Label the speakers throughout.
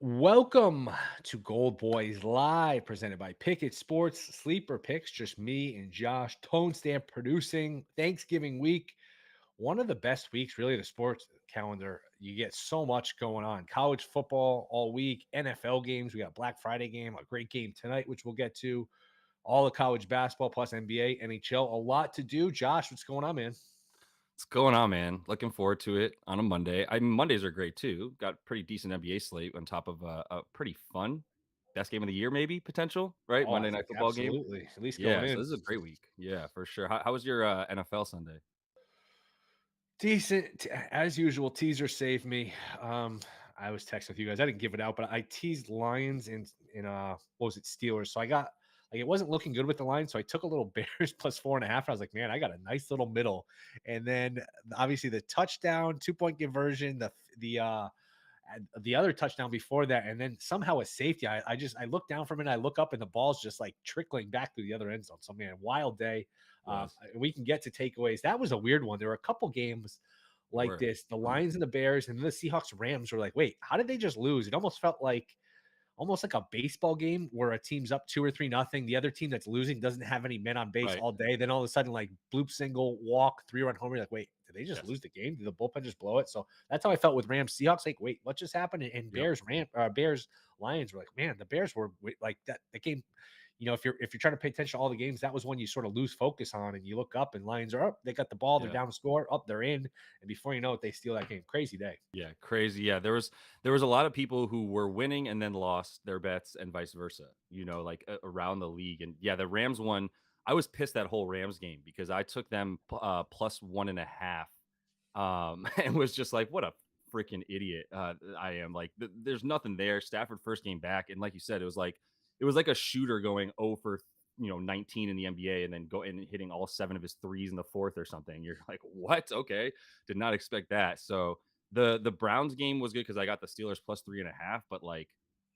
Speaker 1: Welcome to GoldBoys Live, presented by Pickett Sports Sleeper Picks. Just me and Josh Tone Stamp producing Thanksgiving week. One of the best weeks, really, the sports calendar. You get so much going on. College football all week, NFL games. We got Black Friday game, a great game tonight, which we'll get to. All the college basketball plus NBA, NHL. A lot to do. Josh, what's going on, man?
Speaker 2: What's going on, man? Looking forward to it on a Monday. I mean, Mondays are great too. Got pretty decent NBA slate on top of a pretty fun best game of the year, maybe potential, right?
Speaker 1: Oh, I
Speaker 2: Monday
Speaker 1: think
Speaker 2: night football game.
Speaker 1: absolutely. At least going
Speaker 2: Yeah, so
Speaker 1: in.
Speaker 2: this is a great week. Yeah, for sure. How was your NFL Sunday?
Speaker 1: Decent, as usual. Teaser saved me. I was texting with you guys. I didn't give it out, but I teased Lions in what was it, Steelers. So I got like it wasn't looking good with the line, so I took a little Bears plus 4.5. I was like, man, I got a nice little middle. And then obviously the touchdown, 2 point conversion, the other touchdown before that, and then somehow a safety. I look down from it, and I look up, and the ball's just like trickling back through the other end zone. So man, wild day.
Speaker 2: Was
Speaker 1: We can get to takeaways. That was a weird one. There were a couple games like
Speaker 2: were
Speaker 1: this. The Lions and the Bears, and the Seahawks Rams were like, wait, how did they just lose? It almost felt like a baseball game where a team's up 2 or 3 nothing. The other team that's losing doesn't have any men on base
Speaker 2: right.
Speaker 1: all day. Then all of a sudden, like bloop single, walk, 3 run homer. You're like, wait, did they just
Speaker 2: Yes.
Speaker 1: lose the game? Did the bullpen just blow it? So that's how I felt with Rams Seahawks. Like, wait, what just happened? And
Speaker 2: Yep.
Speaker 1: Bears Lions were like, man, the Bears were like that. The game, if you're trying to pay attention to all the games, that was one you sort of lose focus on, and you look up and Lions are up. They got the ball. They're
Speaker 2: Yeah.
Speaker 1: down to score. Up, they're in, and before you know it, they steal that game. Crazy day.
Speaker 2: Yeah, crazy. Yeah, there was a lot of people who were winning and then lost their bets and vice versa. Like around the league. And yeah, the Rams won. I was pissed that whole Rams game because I took them plus 1.5, and was just like, what a freaking idiot I am. Like, there's nothing there. Stafford first game back, and like you said, it was like a shooter going 0 for 19 in the NBA and then go and hitting all 7 of his threes in the fourth or something. You're like, what? Okay, did not expect that. So the Browns game was good because I got the Steelers plus 3.5, but like,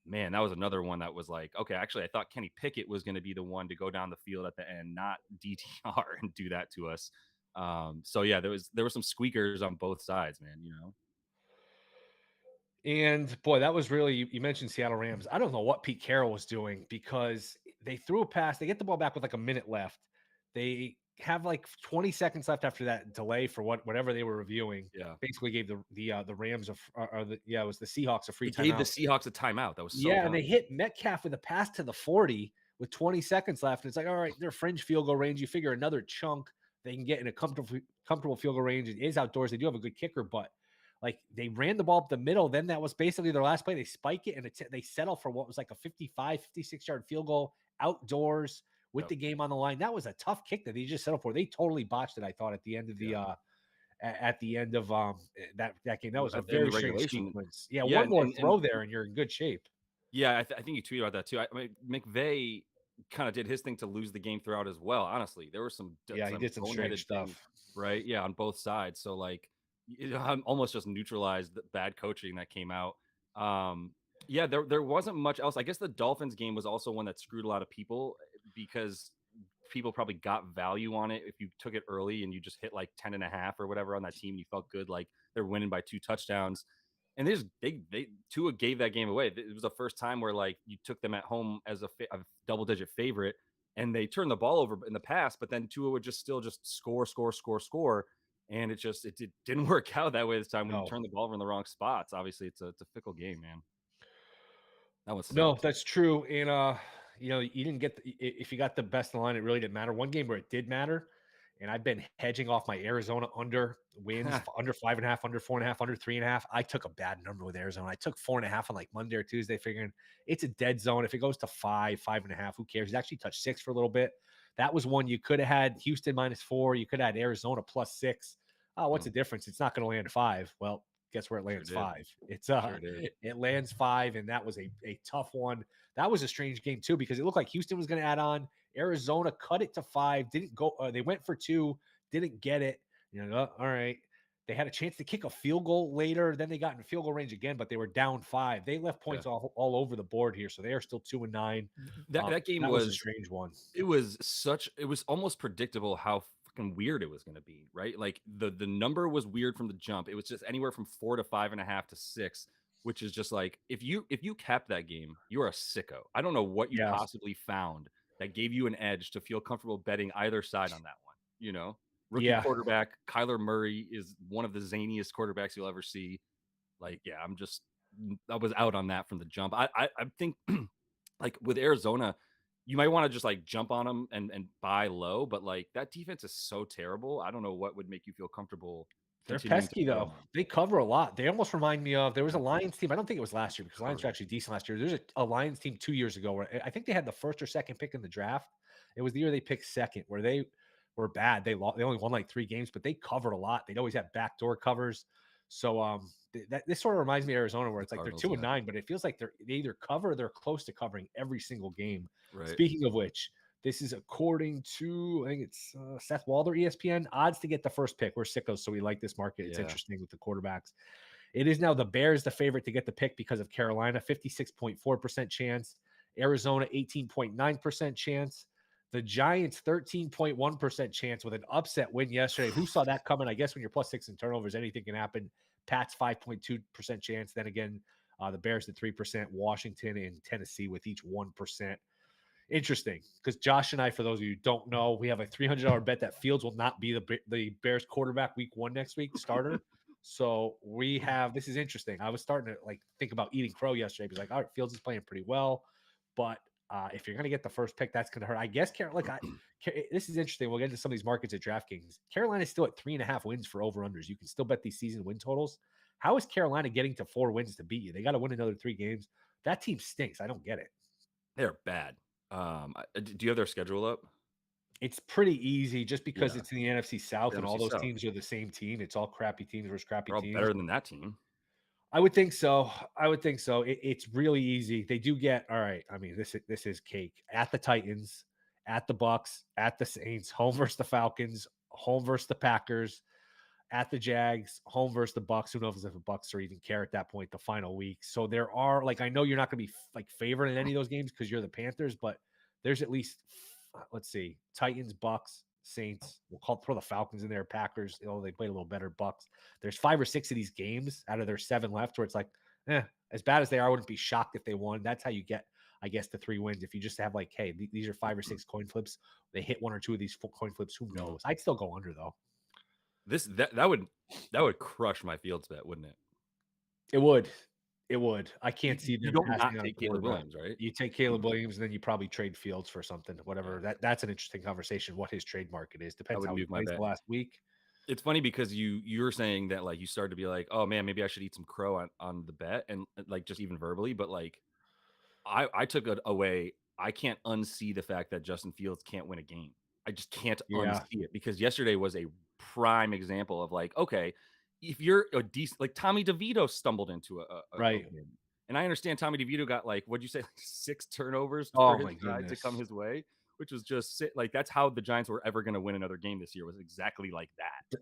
Speaker 2: man, that was another one that was like, okay, actually, I thought Kenny Pickett was going to be the one to go down the field at the end, not DTR, and do that to us. So yeah, there were some squeakers on both sides, man.
Speaker 1: And boy, that was really you mentioned Seattle Rams. I don't know what Pete Carroll was doing because they threw a pass. They get the ball back with like a minute left. They have like 20 seconds left after that delay for whatever they were reviewing.
Speaker 2: Yeah.
Speaker 1: Basically, gave the Rams it was the Seahawks a free
Speaker 2: They gave the
Speaker 1: timeout.
Speaker 2: Seahawks a timeout. That was so
Speaker 1: Yeah, and they
Speaker 2: dumb.
Speaker 1: hit Metcalf with a pass to the 40 with 20 seconds left. And it's like, all right, they're fringe field goal range. You figure another chunk they can get in a comfortable field goal range. It is outdoors. They do have a good kicker, but like they ran the ball up the middle. Then that was basically their last play. They spike it and they settle for what was like a 55, 56 yard field goal outdoors with
Speaker 2: Yep.
Speaker 1: the game on the line. That was a tough kick that they just settled for. They totally botched it, I thought, at the end of
Speaker 2: Yeah.
Speaker 1: that game. That was a
Speaker 2: At the end
Speaker 1: very
Speaker 2: of the
Speaker 1: strange
Speaker 2: regulation.
Speaker 1: sequence. Yeah,
Speaker 2: Yeah,
Speaker 1: one more
Speaker 2: and
Speaker 1: throw there and you're in good shape.
Speaker 2: yeah, I think you tweeted about that too. I mean, McVay kind of did his thing to lose the game throughout as well. Honestly, there were
Speaker 1: Yeah, he
Speaker 2: some
Speaker 1: did some strange
Speaker 2: boneheaded things,
Speaker 1: stuff.
Speaker 2: right? Yeah, on both sides. So like, almost just neutralized the bad coaching that came out. Um, yeah, there wasn't much else. I guess the Dolphins game was also one that screwed a lot of people because people probably got value on it if you took it early and you just hit like 10.5 or whatever on that team. And you felt good, like they're winning by 2 touchdowns. And they Tua gave that game away. It was the first time where like you took them at home as a double digit favorite, and they turned the ball over in the past. But then Tua would just score, score, score, score, and didn't work out that way this time when you
Speaker 1: No.
Speaker 2: turn the ball over in the wrong spots. Obviously, it's a fickle game, man. That one
Speaker 1: No,
Speaker 2: sucked.
Speaker 1: that's true. And you didn't get if you got the best in the line, it really didn't matter. One game where it did matter, and I've been hedging off my Arizona under wins, under 5.5, under 4.5, under 3.5. I took a bad number with Arizona. I took 4.5 on like Monday or Tuesday, figuring it's a dead zone. If it goes to 5.5, who cares? He's actually touched 6 for a little bit. That was one you could have had Houston -4. You could have had Arizona +6. Oh, what's the
Speaker 2: Mm,
Speaker 1: difference? It's not going to land 5. Well, guess where it
Speaker 2: sure
Speaker 1: lands
Speaker 2: did.
Speaker 1: 5. It's
Speaker 2: Sure did.
Speaker 1: it lands 5, and that was a tough one. That was a strange game too because it looked like Houston was going to add on. Arizona cut it to 5, didn't go. They went for 2, didn't get it. All right. They had a chance to kick a field goal later. Then they got in field goal range again, but they were down 5. They left
Speaker 2: Yeah.
Speaker 1: points all over the board here, so they are still 2-9.
Speaker 2: That game
Speaker 1: That was a
Speaker 2: was
Speaker 1: strange one.
Speaker 2: it was almost predictable how fucking weird it was going to be, right? Like the number was weird from the jump. It was just anywhere from 4 to 5.5 to 6. which is just like if you kept that game, you're a sicko. I don't know what you
Speaker 1: Yeah.
Speaker 2: possibly found that gave you an edge to feel comfortable betting either side on that one, you know? Rookie
Speaker 1: Yeah.
Speaker 2: quarterback, Kyler Murray is one of the zaniest quarterbacks you'll ever see. Like, yeah, I was out on that from the jump. I think like with Arizona, you might want to just like jump on them and buy low, but like that defense is so terrible. I don't know what would make you feel comfortable
Speaker 1: They're
Speaker 2: continuing to
Speaker 1: pesky
Speaker 2: bet on
Speaker 1: though.
Speaker 2: them.
Speaker 1: They cover a lot. They almost remind me of there was a
Speaker 2: Yeah,
Speaker 1: Lions team. I don't think it was last year because Lions were
Speaker 2: covered.
Speaker 1: actually decent last year. There's a Lions team 2 years ago where I think they had the first or second pick in the draft. It was the year they picked second, where they were bad. They only won like 3 games, but they covered a lot. They'd always have backdoor covers. So this sort of reminds me of Arizona, where
Speaker 2: The
Speaker 1: it's like they're
Speaker 2: Cardinals,
Speaker 1: two and
Speaker 2: yeah.
Speaker 1: nine, but it feels like they either cover or they're close to covering every single game.
Speaker 2: Right.
Speaker 1: Speaking of which, this is according to, I think it's Seth Walder, ESPN. Odds to get the first pick. We're sickos, so we like this market. It's
Speaker 2: Yeah.
Speaker 1: interesting with the quarterbacks. It is now the Bears the favorite to get the pick because of Carolina, 56.4% chance. Arizona, 18.9% chance. The Giants, 13.1% chance with an upset win yesterday. Who saw that coming? I guess when you're +6 in turnovers, anything can happen. Pats, 5.2% chance. Then again, the Bears at 3%. Washington and Tennessee with each 1%. Interesting, because Josh and I, for those of you who don't know, we have a $300 bet that Fields will not be the Bears quarterback week 1 next week, starter. So we have this is interesting. I was starting to like think about eating crow yesterday because like, all right, Fields is playing pretty well, but if you're gonna get the first pick, that's gonna hurt. I guess this is interesting. We'll get into some of these markets at DraftKings. Carolina's still at 3.5 wins for over unders. You can still bet these season win totals. How is Carolina getting to 4 wins to beat you? They got to win another 3 games. That team stinks. I don't get it.
Speaker 2: They're bad. Do you have their schedule up?
Speaker 1: It's pretty easy just because
Speaker 2: Yeah.
Speaker 1: it's in the NFC South and all
Speaker 2: NFC
Speaker 1: those
Speaker 2: South.
Speaker 1: teams are the same team. It's all crappy teams versus crappy
Speaker 2: They're all
Speaker 1: teams.
Speaker 2: better than that team.
Speaker 1: I would think so. I would think so. It's really easy. They do get all right. I mean, this is cake at the Titans, at the Bucks, at the Saints, home versus the Falcons, home versus the Packers, at the Jags, home versus the Bucks. Who knows if the Bucks are even care at that point, the final week. So there are like I know you're not going to be like favored in any of those games because you're the Panthers, but there's at least let's see, Titans, Bucks, Saints. Throw the Falcons in there, Packers. They played a little better. Bucks. There's 5 or 6 of these games out of their 7 left where it's like, as bad as they are, I wouldn't be shocked if they won. That's how you get, I guess, the 3 wins. If you just have like, hey, these are 5 or 6 coin flips, they hit 1 or 2 of these coin flips. Who
Speaker 2: Mhm.
Speaker 1: knows? I'd still go under though.
Speaker 2: That would crush my Fields bet, wouldn't it?
Speaker 1: It would. It would. I
Speaker 2: You
Speaker 1: can't see
Speaker 2: you
Speaker 1: them
Speaker 2: don't not
Speaker 1: passing on a
Speaker 2: take Caleb
Speaker 1: quarterback.
Speaker 2: Williams, right?
Speaker 1: You take Caleb Williams, and then you probably trade Fields for something, whatever.
Speaker 2: Yeah.
Speaker 1: That's an interesting conversation. What his trade market is
Speaker 2: I
Speaker 1: depends
Speaker 2: would
Speaker 1: how he
Speaker 2: move my
Speaker 1: plays the
Speaker 2: bet.
Speaker 1: last week.
Speaker 2: It's funny because you're saying that, like, you started to be like, "Oh, man, maybe I should eat some crow on the bet," and, like, just even verbally, but, like, I took it away. I can't unsee the fact that Justin Fields can't win a game. I just can't
Speaker 1: Yeah,
Speaker 2: unsee it because yesterday was a prime example of like, okay, if you're a decent like Tommy DeVito stumbled into a
Speaker 1: right.
Speaker 2: win. And I understand Tommy DeVito got like, what'd you say, like 6 turnovers for
Speaker 1: Oh
Speaker 2: his
Speaker 1: my
Speaker 2: side to come
Speaker 1: goodness.
Speaker 2: his way, which was just like that's how the Giants were ever going to win another game this year was exactly like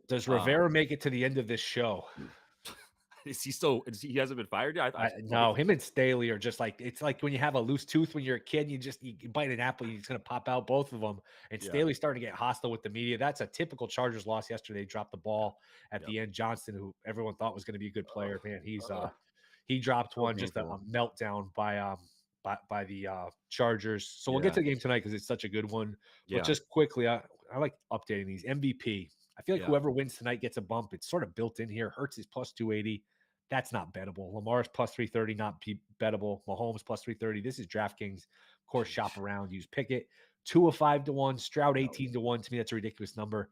Speaker 1: Does
Speaker 2: that.
Speaker 1: Rivera make it to the end of this show?
Speaker 2: He hasn't been fired yet? I thought
Speaker 1: No, him and Staley are just like it's like when you have a loose tooth when you're a kid, you bite an apple, you're just gonna pop out both of them. And
Speaker 2: yeah.
Speaker 1: Staley's starting to get hostile with the media. That's a typical Chargers loss yesterday. Dropped the ball at
Speaker 2: Yep.
Speaker 1: the end. Johnston, who everyone thought was going to be a good
Speaker 2: Ugh,
Speaker 1: player, man,
Speaker 2: ugh,
Speaker 1: he dropped
Speaker 2: so
Speaker 1: one, just a
Speaker 2: painful.
Speaker 1: meltdown by the Chargers. So we'll get
Speaker 2: Yeah.
Speaker 1: to the game tonight because it's such a good one. But
Speaker 2: Yeah.
Speaker 1: just quickly, I like updating these MVP. I feel like
Speaker 2: Yeah.
Speaker 1: whoever wins tonight gets a bump. It's sort of built in here. Hurts is plus 280. That's not bettable. Lamar's plus 330, not bettable. Mahomes plus 330. This is DraftKings. Of course, shop
Speaker 2: Sheesh.
Speaker 1: around, use Pickett. 2 of 5 to 1, Stroud
Speaker 2: No.
Speaker 1: 18 to 1. To me, that's a ridiculous number.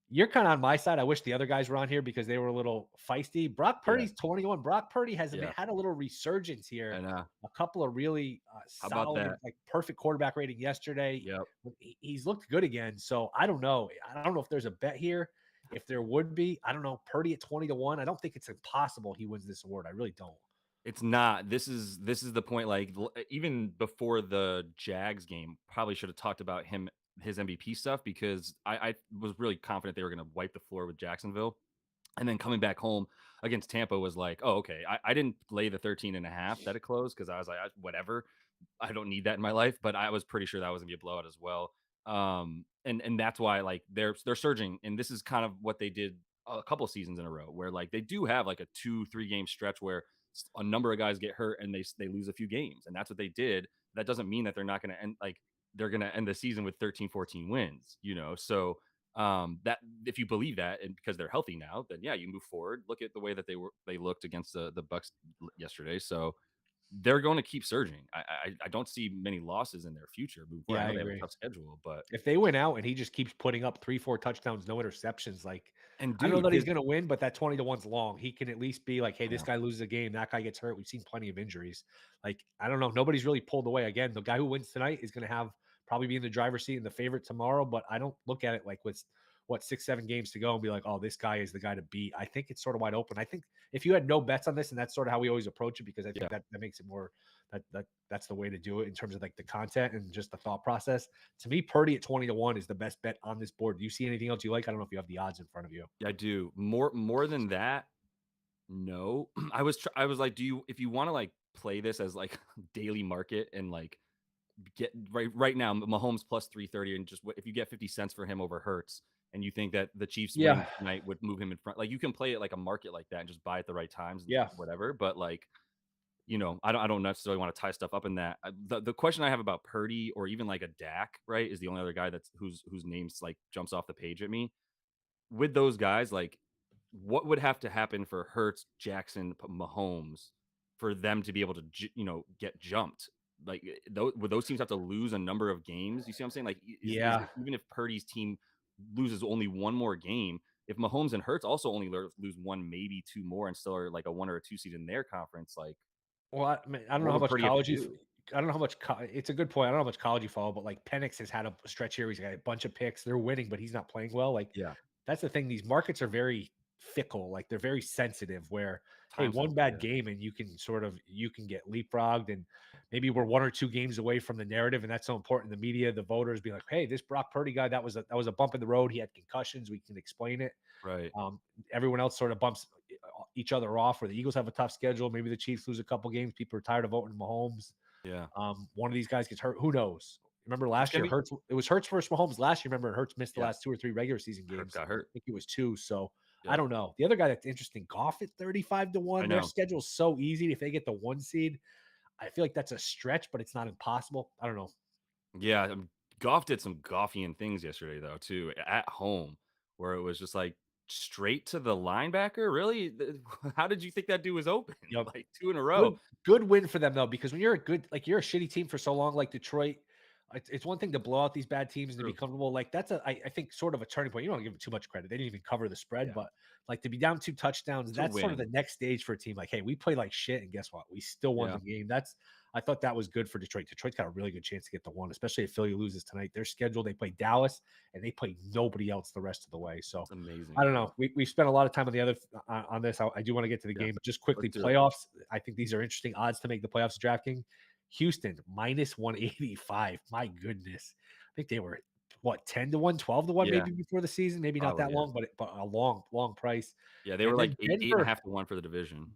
Speaker 1: You're kind of on my side. I wish the other guys were on here because they were a little feisty. Brock
Speaker 2: Yeah.
Speaker 1: Purdy's 21. Brock Purdy has
Speaker 2: Yeah.
Speaker 1: had a little resurgence here.
Speaker 2: And
Speaker 1: A couple of really
Speaker 2: how about
Speaker 1: solid,
Speaker 2: that?
Speaker 1: like perfect quarterback rating yesterday.
Speaker 2: Yep.
Speaker 1: He's looked good again. So I don't know. I don't know if there's a bet here. If there would be, I don't know. Purdy at 20 to 1. I don't think it's impossible he wins this award. I really don't.
Speaker 2: It's not. This is the point. Like even before the Jags game, probably should have talked about his MVP stuff because I was really confident they were going to wipe the floor with Jacksonville. And then coming back home against Tampa was like, oh, okay. I didn't lay the 13.5 that it closed because I was like, whatever. I don't need that in my life, but I was pretty sure that was gonna be a blowout as well. And that's why like they're surging, and this is kind of what they did a couple seasons in a row, where like they do have like a 2-3 game stretch where a number of guys get hurt and they lose a few games, and that's what they did. That doesn't mean that they're not going to end like they're going to end the season with 13, 14 wins, you know. So that if you believe that and because they're healthy now, then yeah, you move forward. Look at the way that they looked against the Bucks yesterday. So they're going to keep surging. I don't see many losses in their future moving forward.
Speaker 1: Yeah,
Speaker 2: I
Speaker 1: I
Speaker 2: know they have a
Speaker 1: agree.
Speaker 2: tough schedule, but
Speaker 1: If they win out and he just keeps putting up 3, 4 touchdowns, no interceptions, like,
Speaker 2: and
Speaker 1: I don't know
Speaker 2: dude,
Speaker 1: that he's
Speaker 2: his
Speaker 1: gonna win, but that 20 to 1's long. He can at least be like, "Hey,
Speaker 2: I
Speaker 1: this
Speaker 2: know.
Speaker 1: guy loses a game, that guy gets hurt." We've seen plenty of injuries. Like, I don't know, nobody's really pulled away. Again, the guy who wins tonight is gonna have probably be in the driver's seat and the favorite tomorrow, but I don't look at it like with, what, 6, 7 games to go and be like, "Oh, this guy is the guy to beat." I think it's sort of wide open. I think if you had no bets on this, and that's sort of how we always approach it because I think
Speaker 2: Yeah,
Speaker 1: that makes it more that's the way to do it in terms of, like, the content and just the thought process. To me, Purdy at 20 to 1 is the best bet on this board. Do you see anything else you like? I don't know if you have the odds in front of you.
Speaker 2: I do. More than that, no. I was like, do you if you want to like play this as like daily market and like get right now Mahomes plus 330 and just if you get 50 cents for him over Hurts and you think that the Chiefs winning
Speaker 1: Yeah,
Speaker 2: tonight would move him in front, like you can play it like a market like that and just buy at the right times and
Speaker 1: yeah.
Speaker 2: whatever. But like, you know, I don't necessarily want to tie stuff up in that. The question I have about Purdy or even like a Dak, right, is the only other guy that's whose name's like jumps off the page at me. With those guys, like what would have to happen for Hurts, Jackson, Mahomes for them to be able to, you know, get jumped? Like, would those teams have to lose a number of games? You see what I'm saying? Like, is
Speaker 1: Yeah.
Speaker 2: even if Purdy's team loses only one more game, if Mahomes and Hurts also only lose one, maybe two more, and still are like a 1 or 2 seed in their conference, like,
Speaker 1: Well, I mean, I don't know
Speaker 2: what
Speaker 1: how
Speaker 2: would
Speaker 1: much
Speaker 2: Purdy have to
Speaker 1: college you
Speaker 2: do?
Speaker 1: I don't know how much it's a good point. I don't know how much college you follow, but, like, Penix has had a stretch here. He's got a bunch of picks. They're winning, but he's not playing well. Like,
Speaker 2: Yeah,
Speaker 1: that's the thing. These markets are very fickle. Like, they're very sensitive where, hey,
Speaker 2: time
Speaker 1: one
Speaker 2: sensitive.
Speaker 1: bad
Speaker 2: Yeah,
Speaker 1: game and you can get leapfrogged, and maybe we're 1 or 2 games away from the narrative, and that's so important. The media, the voters be like, "Hey, this Brock Purdy guy, that was a bump in the road. He had concussions. We can explain it."
Speaker 2: right.
Speaker 1: Everyone else sort of bumps each other off. Where the Eagles have a tough schedule, maybe the Chiefs lose a couple games. People are tired of voting Mahomes.
Speaker 2: Yeah,
Speaker 1: One of these guys gets hurt. Who knows? Remember
Speaker 2: it's
Speaker 1: last
Speaker 2: gonna
Speaker 1: year,
Speaker 2: be.
Speaker 1: Hurts. It was Hurts versus Mahomes last year. Remember, Hurts missed the
Speaker 2: Yeah,
Speaker 1: last 2 or 3 regular season
Speaker 2: Hurts
Speaker 1: games.
Speaker 2: got hurt.
Speaker 1: I think it was 2. So I
Speaker 2: Yep,
Speaker 1: don't know. The other guy that's interesting, Goff at 35 to
Speaker 2: I
Speaker 1: 1. Their
Speaker 2: know.
Speaker 1: schedule's so easy. If they get the 1 seed, I feel like that's a stretch, but it's not impossible. I don't know.
Speaker 2: Yeah, Goff did some Goffian things yesterday though too at home, where it was just like straight to the linebacker. Really, how did you think that dude was open?
Speaker 1: Yep.
Speaker 2: Like two in a row.
Speaker 1: Good win for them though, because when you're a shitty team for so long, like Detroit, it's one thing to blow out these bad teams and to be
Speaker 2: True.
Speaker 1: comfortable. Like that's I think sort of a turning point. You don't give them too much credit. They didn't even cover the spread,
Speaker 2: Yeah,
Speaker 1: but like to be down 2 touchdowns,
Speaker 2: to
Speaker 1: that's sort of
Speaker 2: win.
Speaker 1: the next stage for a team. Like, hey, we played like shit, and guess what? We still won
Speaker 2: Yeah,
Speaker 1: the game. I thought that was good for Detroit. Detroit's got a really good chance to get the one, especially if Philly loses tonight. They're scheduled. They play Dallas, and they play nobody else the rest of the way. So
Speaker 2: it's
Speaker 1: I
Speaker 2: amazing.
Speaker 1: don't
Speaker 2: Yeah,
Speaker 1: know. We spent a lot of time on the other on this. I do want to get to the
Speaker 2: yeah.
Speaker 1: game, but just quickly,
Speaker 2: Let's do it.
Speaker 1: playoffs. I think these are interesting odds to make the playoffs. DraftKings, Houston minus 185. My goodness, I think they were what 10 to 1, 12 to 1,
Speaker 2: Yeah,
Speaker 1: maybe before the season. Maybe not
Speaker 2: probably.
Speaker 1: that
Speaker 2: Yeah,
Speaker 1: long, but a long price.
Speaker 2: yeah. They were
Speaker 1: And
Speaker 2: like
Speaker 1: then
Speaker 2: eight and a half to one for the division.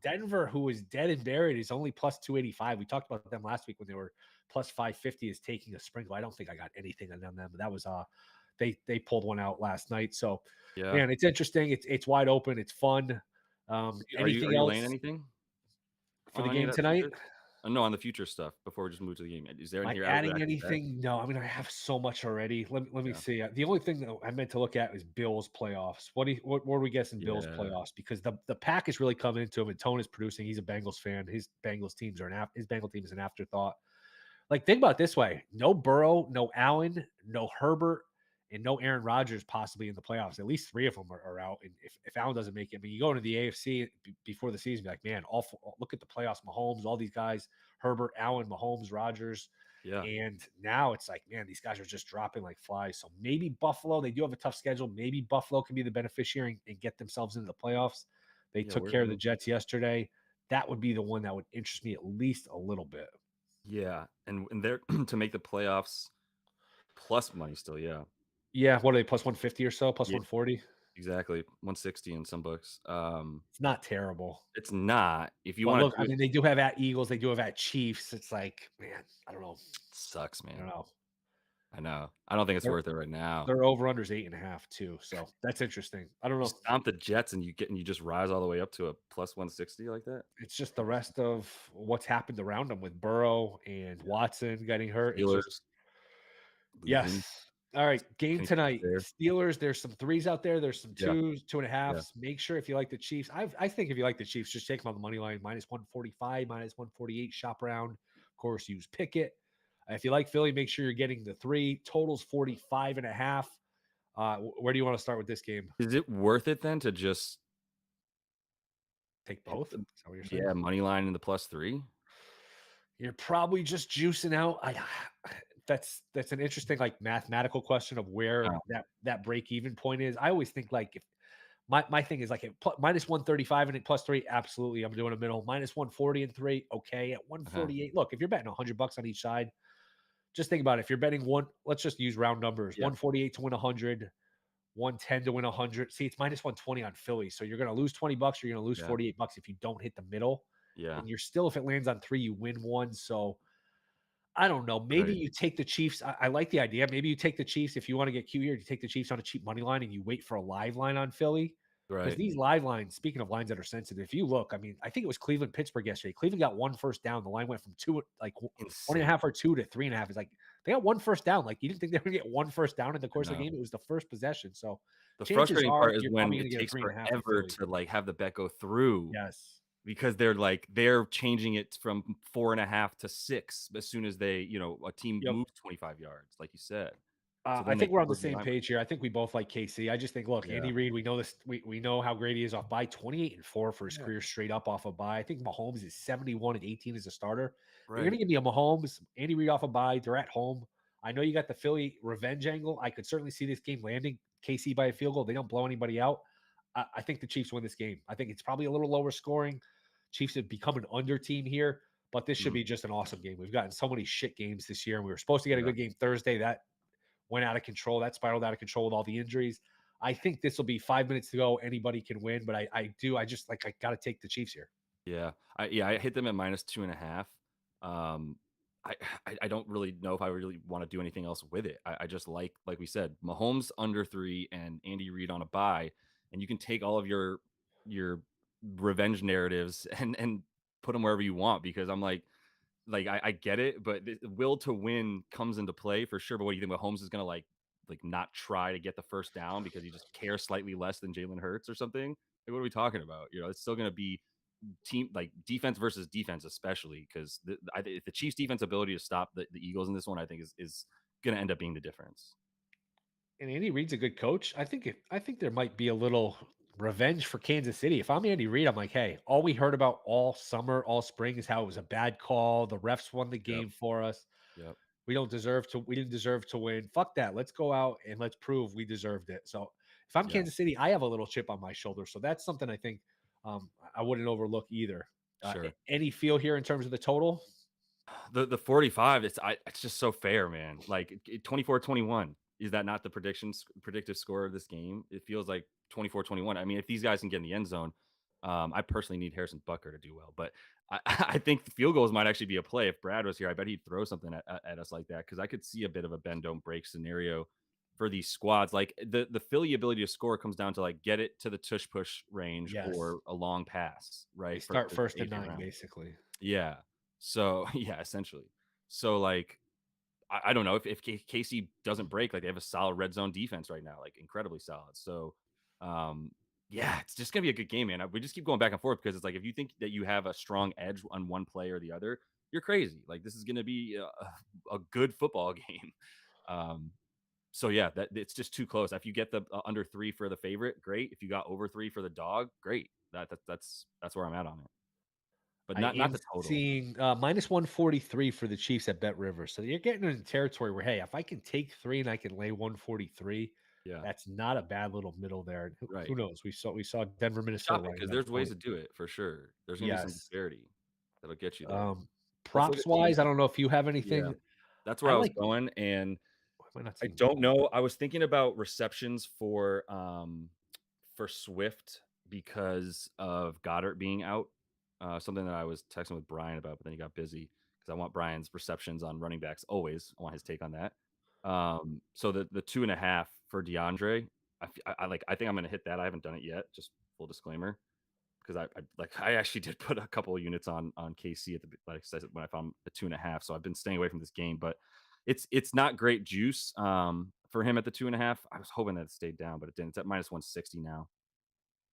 Speaker 1: Who is dead and buried, is only plus 285. We talked about them last week when they were plus 550 is taking a sprinkle. I don't think I got anything on them, but that was they pulled one out last night. So
Speaker 2: Yeah.
Speaker 1: man, it's interesting. It's wide open. It's fun.
Speaker 2: Are
Speaker 1: Anything
Speaker 2: you laying
Speaker 1: else
Speaker 2: anything
Speaker 1: for the
Speaker 2: on any of
Speaker 1: game
Speaker 2: that
Speaker 1: tonight?
Speaker 2: futures? No, on the future stuff before we just move to the game. Is there
Speaker 1: Am I
Speaker 2: anything I would
Speaker 1: adding
Speaker 2: actually bet?
Speaker 1: anything? No. I mean, I have so much already. Let me
Speaker 2: Yeah,
Speaker 1: see. The only thing that I meant to look at is Bills playoffs. What are we guessing Bills
Speaker 2: yeah,
Speaker 1: playoffs? Because the pack is really coming into him, and Tone is producing. He's a Bengals fan. His Bengal team is an afterthought. Like, think about it this way: no Burrow, no Allen, no Herbert, and no Aaron Rodgers possibly in the playoffs. At least 3 of them are out. And if Allen doesn't make it, I mean, you go into the AFC before the season, be like, man, look at the playoffs, Mahomes, all these guys, Herbert, Allen, Mahomes, Rodgers.
Speaker 2: yeah,
Speaker 1: And now it's like, man, these guys are just dropping like flies. So maybe Buffalo, they do have a tough schedule. Maybe Buffalo can be the beneficiary and get themselves into the playoffs. They
Speaker 2: yeah.
Speaker 1: took
Speaker 2: Where?
Speaker 1: care of the Jets yesterday. That would be the one that would interest me at least a little bit.
Speaker 2: Yeah, and they're to make the playoffs plus money still. Yeah,
Speaker 1: Yeah, what are they, plus 150 or so, plus
Speaker 2: yeah,
Speaker 1: 140?
Speaker 2: exactly. 160 in some books.
Speaker 1: It's not terrible.
Speaker 2: It's not. If you
Speaker 1: But
Speaker 2: want
Speaker 1: look,
Speaker 2: to
Speaker 1: I
Speaker 2: do it,
Speaker 1: mean, they do have at Eagles, they do have at Chiefs. It's like, man, I don't know.
Speaker 2: sucks,
Speaker 1: I don't
Speaker 2: man.
Speaker 1: know.
Speaker 2: I know. I don't think it's
Speaker 1: Their
Speaker 2: worth it right now.
Speaker 1: their over-under's 8.5 too, so that's interesting. I don't
Speaker 2: You
Speaker 1: know.
Speaker 2: stomp the Jets and you just rise all the way up to a plus 160 like that?
Speaker 1: It's just the rest of what's happened around them with Burrow and
Speaker 2: Yeah.
Speaker 1: Watson getting hurt. It's just
Speaker 2: Steelers losing.
Speaker 1: yes. All right, game
Speaker 2: Kenny Pickett's
Speaker 1: tonight.
Speaker 2: there.
Speaker 1: Steelers, there's some threes out there. There's some
Speaker 2: Yeah,
Speaker 1: twos, two and a
Speaker 2: yeah.
Speaker 1: halves. Make sure if you like the Chiefs, I think if you like the Chiefs, just take them on the money line, minus 145, minus 148, shop around. Of course, use Pickett. If you like Philly, make sure you're getting the three. Totals 45 and a half. Where do you want to start with this game?
Speaker 2: Is it worth it then to just
Speaker 1: Take
Speaker 2: hit
Speaker 1: both?
Speaker 2: the
Speaker 1: Is that what you're saying?
Speaker 2: yeah, money line in the +3?
Speaker 1: You're probably just juicing out. I that's an interesting like mathematical question of where
Speaker 2: Oh,
Speaker 1: that break even point is. I always think like if my thing is like at minus 135 and at plus three, absolutely. I'm doing a middle minus 140 and three. Okay. At
Speaker 2: uh-huh.
Speaker 1: 148, look, if you're betting $100 on each side, just think about it. If you're betting one, let's just use round numbers,
Speaker 2: Yeah,
Speaker 1: 148 to win 100, 110 to win 100. See, it's minus 120 on Philly. So you're going to lose 20 bucks or you're going to lose
Speaker 2: yeah,
Speaker 1: 48 bucks if you don't hit the middle.
Speaker 2: yeah,
Speaker 1: And you're still, if it lands on three, you win one. So I don't know. Maybe
Speaker 2: right,
Speaker 1: you take the Chiefs. I like the idea. Maybe you take the Chiefs if you want to get cute here. You take the Chiefs on a cheap money line and you wait for a live line on Philly. Because
Speaker 2: right.
Speaker 1: these live lines, speaking of lines that are sensitive, if you look, I mean, I think it was Cleveland Pittsburgh yesterday. Cleveland got one first down. The line went from two, like one and a
Speaker 2: Insane.
Speaker 1: half or two to three and a half. It's like they got one first down. Like you didn't think they were going to get one first down in the
Speaker 2: I
Speaker 1: course of the
Speaker 2: know.
Speaker 1: game. It was the first possession. So
Speaker 2: The
Speaker 1: chances
Speaker 2: frustrating
Speaker 1: are
Speaker 2: part is
Speaker 1: you're
Speaker 2: when
Speaker 1: probably going
Speaker 2: it
Speaker 1: to get a
Speaker 2: takes
Speaker 1: three and a half with
Speaker 2: forever
Speaker 1: Philly.
Speaker 2: to, like, have the bet go through
Speaker 1: Yes.
Speaker 2: because they're changing it from 4.5 to 6 as soon as a team
Speaker 1: Yep.
Speaker 2: moves 25 yards, like you said. So
Speaker 1: I
Speaker 2: then they
Speaker 1: think we're on the
Speaker 2: close the
Speaker 1: same
Speaker 2: line.
Speaker 1: page here. I think we both like KC. I just think, look,
Speaker 2: Yeah.
Speaker 1: Andy Reid, we know this. We know how great he is off by 28-4 for his
Speaker 2: Yeah.
Speaker 1: career straight up off a bye. I think Mahomes is 71-18 as a starter. They're going to
Speaker 2: Right.
Speaker 1: give me a Mahomes, Andy Reid off a bye. They're at home. I know you got the Philly revenge angle. I could certainly see this game landing KC by a field goal. They don't blow anybody out. I think the Chiefs win this game. I think it's probably a little lower scoring. Chiefs have become an under team here, but this should
Speaker 2: Mhm.
Speaker 1: be just an awesome game. We've gotten so many shit games this year, and we were supposed to get a
Speaker 2: Yeah.
Speaker 1: good game Thursday. That went out of control. That spiraled out of control with all the injuries. I think this will be 5 minutes to go. Anybody can win, but I just like I got to take the Chiefs here.
Speaker 2: Yeah. I hit them at -2.5. Um, I I don't really know if I really wanna do anything else with it. I just like we said, Mahomes under 3 and Andy Reid on a bye, and you can take all of your revenge narratives and put them wherever you want because I'm like, I get it, but the will to win comes into play for sure, but what do you think Mahomes is gonna, like, not try to get the first down because he just cares slightly less than Jalen Hurts or something? Like, what are we talking about? It's still gonna be team like defense versus defense, especially because the Chiefs' defense ability to stop the Eagles in this one, I think, is going to end up being the difference.
Speaker 1: And Andy Reid's a good coach. I think there might be a little revenge for Kansas City. If I'm Andy Reid, I'm like, hey, all we heard about all summer, all spring is how it was a bad call. The refs won the
Speaker 2: Yep.
Speaker 1: game for us.
Speaker 2: Yep.
Speaker 1: We didn't deserve to win. Fuck that. Let's go out and let's prove we deserved it. So if I'm
Speaker 2: Yeah.
Speaker 1: Kansas City, I have a little chip on my shoulder. So that's something I think I wouldn't overlook either.
Speaker 2: Sure.
Speaker 1: Any feel here in terms of the total?
Speaker 2: The 45, it's just so fair, man. Like 24-21. Is that not the predictive score of this game? It feels like 24-21. I mean, if these guys can get in the end zone, I personally need Harrison Bucker to do well, but I, I think the field goals might actually be a play. If Brad was here, I bet he'd throw something at us like that because I could see a bit of a bend don't break scenario for these squads. Like the Philly ability to score comes down to like get it to the tush push range
Speaker 1: Yes.
Speaker 2: or a long pass,
Speaker 1: They
Speaker 2: right? For
Speaker 1: start first and
Speaker 2: AJ
Speaker 1: nine,
Speaker 2: Brown.
Speaker 1: basically.
Speaker 2: Yeah. So yeah, essentially. So like I don't know if KC doesn't break, like they have a solid red zone defense right now, like incredibly solid. So um yeah, it's just gonna be a good game, man. We just keep going back and forth because it's like if you think that you have a strong edge on one play or the other, you're crazy. Like this is gonna be a good football game. Um so yeah, that it's just too close. If you get the under 3 for the favorite, great. If you got over 3 for the dog, great. That's where I'm at on it. But
Speaker 1: I
Speaker 2: not
Speaker 1: am
Speaker 2: the total.
Speaker 1: seeing minus 143 for the Chiefs at Bet River. So you're getting into territory where, hey, if I can take three and I can lay 143,
Speaker 2: Yeah.
Speaker 1: that's not a bad little middle there. And who
Speaker 2: Right.
Speaker 1: knows? We saw Denver, Minnesota
Speaker 2: Shop it
Speaker 1: line
Speaker 2: because
Speaker 1: up
Speaker 2: there's ways
Speaker 1: 20.
Speaker 2: to do it for sure. There's gonna be some
Speaker 1: Yes.
Speaker 2: disparity that'll get you there. Let's look
Speaker 1: Props
Speaker 2: at
Speaker 1: wise, I
Speaker 2: teams.
Speaker 1: don't know if you have
Speaker 2: Yeah,
Speaker 1: anything.
Speaker 2: that's where
Speaker 1: I
Speaker 2: I was
Speaker 1: like.
Speaker 2: going, and
Speaker 1: Why am I not
Speaker 2: I
Speaker 1: seeing
Speaker 2: don't know. I was thinking about receptions for Swift because of Goddard being out. Something that I was texting with Brian about, but then he got busy because I want Brian's receptions on running backs always. I want his take on that. So the 2.5 for DeAndre, I think I'm gonna hit that. I haven't done it yet. Just full disclaimer, because I actually did put a couple of units on KC at the like I said when I found the 2.5. So I've been staying away from this game, but it's not great juice for him at the 2.5. I was hoping that it stayed down, but it didn't. It's at minus 160 now.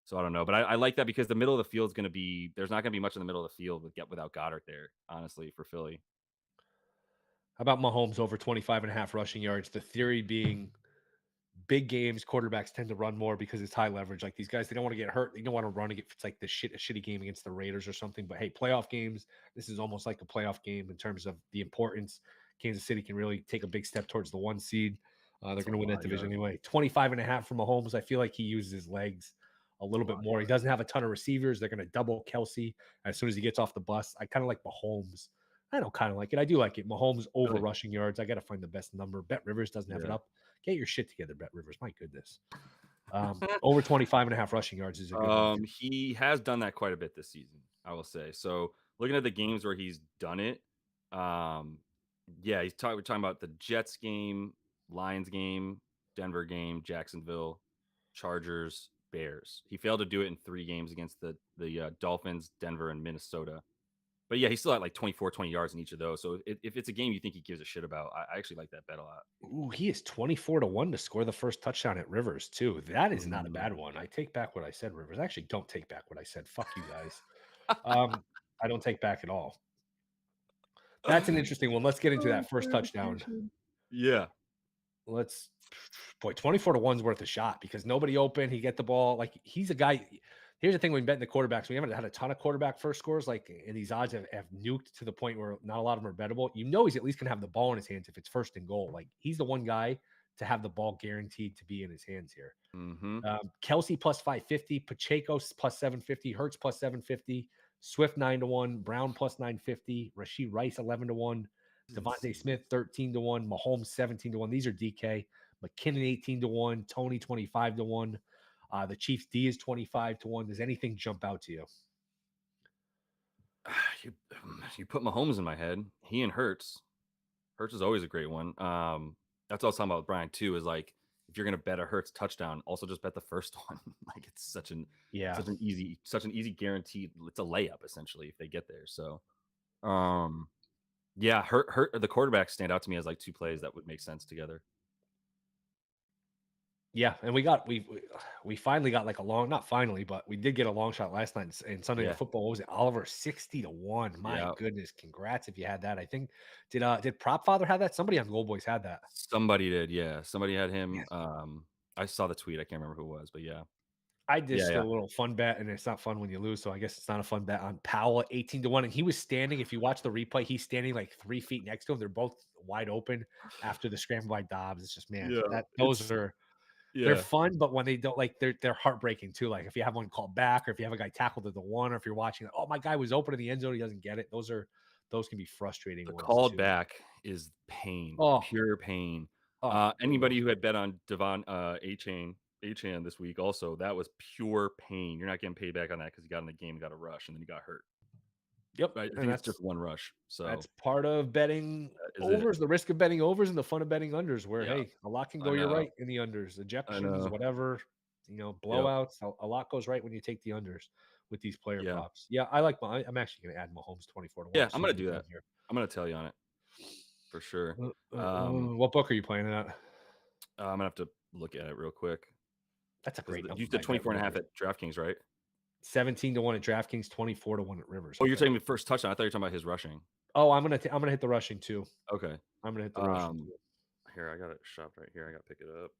Speaker 2: So I don't know, but I like that because the middle of the field is going to be there's not going to be much in the middle of the field without Goddard there. Honestly, for Philly.
Speaker 1: How about Mahomes over 25.5 rushing yards? The theory being big games, quarterbacks tend to run more because it's high leverage. Like these guys, they don't want to get hurt. They don't want to run if it's like a shitty game against the Raiders or something. But hey, playoff games, this is almost like a playoff game in terms of the importance. Kansas City can really take a big step towards the 1 seed. They're
Speaker 2: That's a
Speaker 1: going to win
Speaker 2: lot
Speaker 1: that
Speaker 2: of
Speaker 1: division
Speaker 2: yards.
Speaker 1: anyway. 25.5 from Mahomes. I feel like he uses his legs a
Speaker 2: That's a
Speaker 1: little bit
Speaker 2: lot of
Speaker 1: more. He
Speaker 2: yards.
Speaker 1: doesn't have a ton of receivers. They're going to double Kelsey as soon as he gets off the bus. I kind of like Mahomes. I don't kind of like it. I do like it. Mahomes over
Speaker 2: Really?
Speaker 1: rushing yards. I got to find the best number. Bet Rivers doesn't have it
Speaker 2: Yeah.
Speaker 1: up. Get your shit together, Bet Rivers. My goodness. Over 25.5 rushing yards is a good one too.
Speaker 2: He has done that quite a bit this season, I will say. So looking at the games where he's done it, um, yeah, we're talking about the Jets game, Lions game, Denver game, Jacksonville, Chargers, Bears. He failed to do it in 3 games against the Dolphins, Denver, and Minnesota. But yeah, he still had like 24, 20 yards in each of those. So if it's a game you think he gives a shit about, I actually like that bet a lot.
Speaker 1: Ooh, he is 24-1 to score the first touchdown at Rivers, too. That is not a
Speaker 2: Mm.
Speaker 1: bad one. I take back what I said, Rivers. I actually don't take back what I said. Fuck you guys. I don't take back at all. That's an interesting one. Let's get into
Speaker 2: Oh,
Speaker 1: that first touchdown.
Speaker 2: clarification. Yeah.
Speaker 1: Let's boy, 24-1's worth a shot because nobody open. He get the ball. Like he's a guy. Here's the thing when betting the quarterbacks, we haven't had a ton of quarterback first scores, like and these odds have nuked to the point where not a lot of them are bettable. You know he's at least gonna have the ball in his hands if it's first and goal. Like he's the one guy to have the ball guaranteed to be in his hands here.
Speaker 2: Mm-hmm.
Speaker 1: Kelsey plus 550, Pacheco plus 750, Hertz plus 750, Swift 9-1, Brown plus 950, Rasheed Rice 11-1, Devontae
Speaker 2: Insane.
Speaker 1: Smith 13-1, Mahomes 17-1. These are DK. McKinnon 18-1, Tony 25-1. The Chiefs D is 25-1. Does anything jump out to you?
Speaker 2: You, you put Mahomes in my head. He and Hertz. Hertz is always a great one. That's what I was talking about with Brian too. Is like if you're gonna bet a Hertz touchdown, also just bet the first one. Like it's
Speaker 1: Yeah.
Speaker 2: such an easy guaranteed. It's a layup essentially if they get there. So um, yeah, Hurt the quarterbacks stand out to me as like 2 plays that would make sense together.
Speaker 1: Yeah, and we finally got like a long, not finally, but we did get a long shot last night in Sunday Night
Speaker 2: Yeah,
Speaker 1: Football. What was it? Oliver 60-1. My
Speaker 2: yeah.
Speaker 1: goodness, congrats if you had that. I think did Prop Father have that? Somebody on GoldBoys had that.
Speaker 2: Somebody did. Yeah, somebody had
Speaker 1: Yeah.
Speaker 2: him. I saw the tweet. I can't remember who it was, but yeah,
Speaker 1: I just
Speaker 2: yeah.
Speaker 1: did a little fun bet, and it's not fun when you lose. So I guess it's not a fun bet on Powell at 18-1. And he was standing, if you watch the replay, he's standing like 3 feet next to him. They're both wide open after the scramble by Dobbs. It's just man,
Speaker 2: Yeah,
Speaker 1: that those
Speaker 2: it's
Speaker 1: are they're
Speaker 2: yeah.
Speaker 1: fun, but when they don't like they're heartbreaking too. Like if you have one called back, or if you have a guy tackled at the one, or if you're watching, like, oh my guy was open in the end zone, he doesn't get it. Those can be frustrating
Speaker 2: The
Speaker 1: ones
Speaker 2: called
Speaker 1: too.
Speaker 2: back is pain,
Speaker 1: Oh,
Speaker 2: pure pain.
Speaker 1: brutal.
Speaker 2: Anybody who had bet on Devon Achan this week also, that was pure pain. You're not getting paid back on that because you got in the game, got a rush, and then you got hurt.
Speaker 1: Yep,
Speaker 2: Right? I
Speaker 1: and
Speaker 2: think it's just one rush.
Speaker 1: that's
Speaker 2: So
Speaker 1: part of betting
Speaker 2: that is it.
Speaker 1: overs, the risk of betting overs and the fun of betting unders, where
Speaker 2: Yeah,
Speaker 1: hey, a lot can
Speaker 2: I
Speaker 1: go your
Speaker 2: know.
Speaker 1: right in the unders,
Speaker 2: I
Speaker 1: ejections,
Speaker 2: know.
Speaker 1: whatever,
Speaker 2: Yep.
Speaker 1: blowouts. A lot goes right when you take the unders with these player
Speaker 2: Yeah.
Speaker 1: props. Yeah, I like my. I'm actually going to add Mahomes 24-1
Speaker 2: Yeah,
Speaker 1: as
Speaker 2: I'm
Speaker 1: soon as
Speaker 2: gonna
Speaker 1: we're
Speaker 2: do
Speaker 1: done
Speaker 2: that.
Speaker 1: here.
Speaker 2: I'm gonna tell you on it for sure.
Speaker 1: What book are you playing at?
Speaker 2: I'm gonna have to look at it real quick
Speaker 1: That's a
Speaker 2: because
Speaker 1: great
Speaker 2: you
Speaker 1: number
Speaker 2: said
Speaker 1: by Bet
Speaker 2: 24 and a half
Speaker 1: Rivers.
Speaker 2: at DraftKings, right?
Speaker 1: 17-1 at DraftKings, 24-1 at Rivers.
Speaker 2: Oh,
Speaker 1: I
Speaker 2: you're
Speaker 1: think.
Speaker 2: taking the first touchdown. I thought you were talking about his rushing.
Speaker 1: Oh, I'm gonna hit the rushing too.
Speaker 2: Okay.
Speaker 1: I'm gonna hit the rushing
Speaker 2: Um,
Speaker 1: too.
Speaker 2: Here, I got it shopped right here. I gotta pick it up.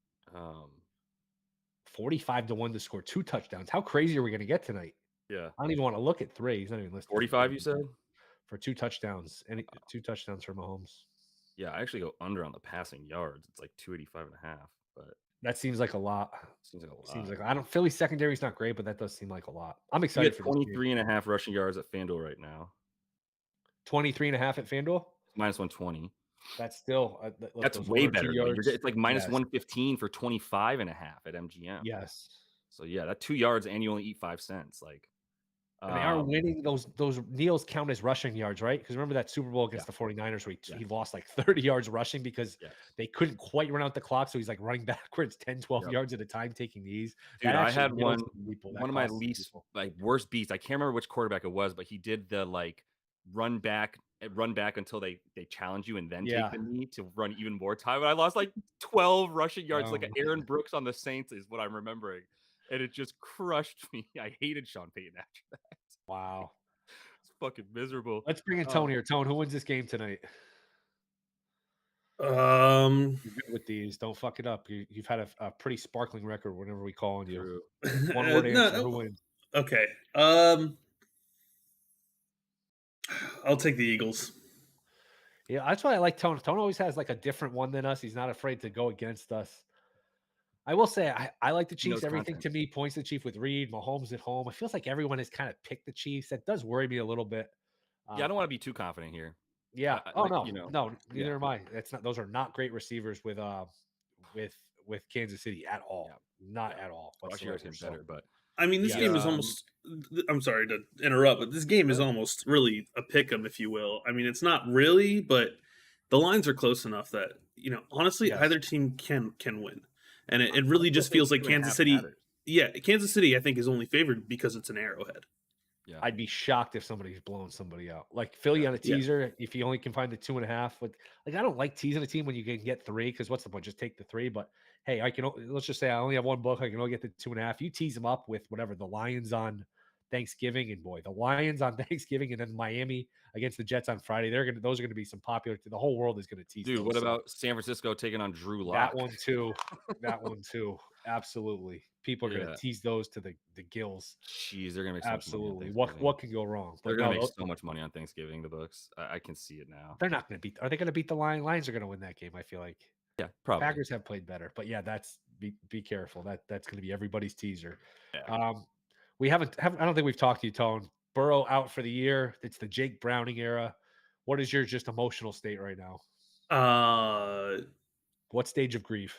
Speaker 1: 45-1 to score 2 touchdowns. How crazy are we gonna get tonight?
Speaker 2: Yeah.
Speaker 1: I don't even want to look at three. He's not even listed for
Speaker 2: 45,
Speaker 1: three.
Speaker 2: you said?
Speaker 1: For 2 touchdowns. Any 2 touchdowns for Mahomes.
Speaker 2: Yeah, I actually go under on the passing yards. It's like 285.5, but
Speaker 1: That seems like a lot.
Speaker 2: seems like a
Speaker 1: Seems
Speaker 2: lot.
Speaker 1: like I don't Philly secondary is not great, but that does seem like a lot. I'm
Speaker 2: You
Speaker 1: excited
Speaker 2: get
Speaker 1: for this game.
Speaker 2: 23.5 rushing yards at FanDuel right now.
Speaker 1: 23.5 at FanDuel.
Speaker 2: It's minus 120.
Speaker 1: That's still look,
Speaker 2: That's
Speaker 1: those
Speaker 2: way
Speaker 1: 1 or 2
Speaker 2: better though.
Speaker 1: yards.
Speaker 2: It's like minus
Speaker 1: Yes.
Speaker 2: 115 for 25.5 at MGM.
Speaker 1: Yes.
Speaker 2: So yeah, that 2 yards and you only eat 5 cents. Like
Speaker 1: And they are
Speaker 2: Um,
Speaker 1: winning. Those kneels count as rushing yards, right? Because remember that Super Bowl
Speaker 2: yeah,
Speaker 1: against the 49ers where he
Speaker 2: yes,
Speaker 1: lost like 30 yards rushing because
Speaker 2: yes,
Speaker 1: they couldn't quite run out the clock. So he's like running backwards 10, 12
Speaker 2: yep.
Speaker 1: yards at a time, taking knees. That
Speaker 2: Dude, I
Speaker 1: actually
Speaker 2: had
Speaker 1: nails
Speaker 2: one
Speaker 1: some people. That
Speaker 2: one of my
Speaker 1: costs some
Speaker 2: least,
Speaker 1: people.
Speaker 2: like, worst beats. I can't remember which quarterback it was, but he did the, like, run back until they challenge you and then take
Speaker 1: Yeah.
Speaker 2: the knee to run even more time, and I lost, like, 12 rushing yards, like,
Speaker 1: Um,
Speaker 2: Aaron Brooks on the Saints is what I'm remembering, and it just crushed me. I hated Sean Payton after that.
Speaker 1: wow.
Speaker 2: It's fucking miserable.
Speaker 1: Let's bring in Tone
Speaker 2: Oh,
Speaker 1: here. Tone, who wins this game tonight?
Speaker 3: Um,
Speaker 1: You're good with these. Don't fuck it up. You've had a pretty sparkling record whenever we call on you.
Speaker 2: true.
Speaker 1: One word answer. Who
Speaker 3: no,
Speaker 1: wins?
Speaker 3: okay. I'll take the Eagles.
Speaker 1: Yeah, that's why I like Tone. Tone always has like a different one than us. He's not afraid to go against us. I will say I like the
Speaker 2: He
Speaker 1: Chiefs.
Speaker 2: knows
Speaker 1: Everything
Speaker 2: content.
Speaker 1: to me points to the Chief with Reed, Mahomes at home. It feels like everyone has kind of picked the Chiefs. That does worry me a little bit.
Speaker 2: Yeah, I
Speaker 1: Um,
Speaker 2: don't wanna be too confident here.
Speaker 1: yeah.
Speaker 2: I
Speaker 1: Oh
Speaker 2: like,
Speaker 1: no, no,
Speaker 2: yeah,
Speaker 1: neither am I. That's not. Those are not great receivers with with Kansas City at
Speaker 2: yeah,
Speaker 1: all. Not
Speaker 2: yeah.
Speaker 1: at all
Speaker 2: Josh Allen's
Speaker 1: whatsoever.
Speaker 2: getting
Speaker 1: So
Speaker 2: better, but
Speaker 3: I mean, this
Speaker 1: yeah,
Speaker 3: game is almost. I'm sorry to interrupt, but this game is
Speaker 2: Sure.
Speaker 3: almost really a pick 'em, if you will. I mean, it's not really, but the lines are close enough that honestly,
Speaker 1: yes.
Speaker 3: either team can win, and it
Speaker 2: I'm
Speaker 3: really
Speaker 2: gonna
Speaker 3: just
Speaker 2: say
Speaker 3: feels like
Speaker 2: 2.5
Speaker 3: Kansas City.
Speaker 2: matters.
Speaker 3: Yeah, Kansas City, I think, is only favored because it's an Arrowhead.
Speaker 2: Yeah,
Speaker 1: I'd be shocked if somebody's blowing somebody out. Like Philly
Speaker 2: yeah.
Speaker 1: on a
Speaker 3: Yeah,
Speaker 1: teaser, if you only can find the 2.5. Like I don't like teasing a team when you can get three because what's the point? Just take the three. But hey, let's just say I only have one book. I can only get the 2.5. You tease them up with whatever the Lions on Thanksgiving, and boy, the Lions on Thanksgiving, and then Miami against the Jets on Friday. Those are gonna be some popular. The whole world is gonna tease
Speaker 2: Dude, what
Speaker 1: those. So
Speaker 2: about San Francisco taking on Drew
Speaker 1: that
Speaker 2: Lock?
Speaker 1: one too. That one too. Absolutely. People are gonna
Speaker 2: Yeah.
Speaker 1: tease those to the gills.
Speaker 2: Jeez, they're gonna make so much money on
Speaker 1: Absolutely.
Speaker 2: Thanksgiving.
Speaker 1: What can go wrong?
Speaker 2: They're
Speaker 1: But
Speaker 2: gonna
Speaker 1: no,
Speaker 2: make so much money on Thanksgiving, the books. I can see it now.
Speaker 1: they're not gonna beat are they gonna beat the Lions are gonna win that game, I feel like.
Speaker 2: Yeah, probably.
Speaker 1: Packers have played better, but yeah, be careful. That's gonna be everybody's teaser.
Speaker 2: Yeah.
Speaker 1: Um, we haven't I don't think we've talked to you, Tone. Burrow out for the year. It's the Jake Browning era. What is your just emotional state right now?
Speaker 3: uh,
Speaker 1: What stage of grief?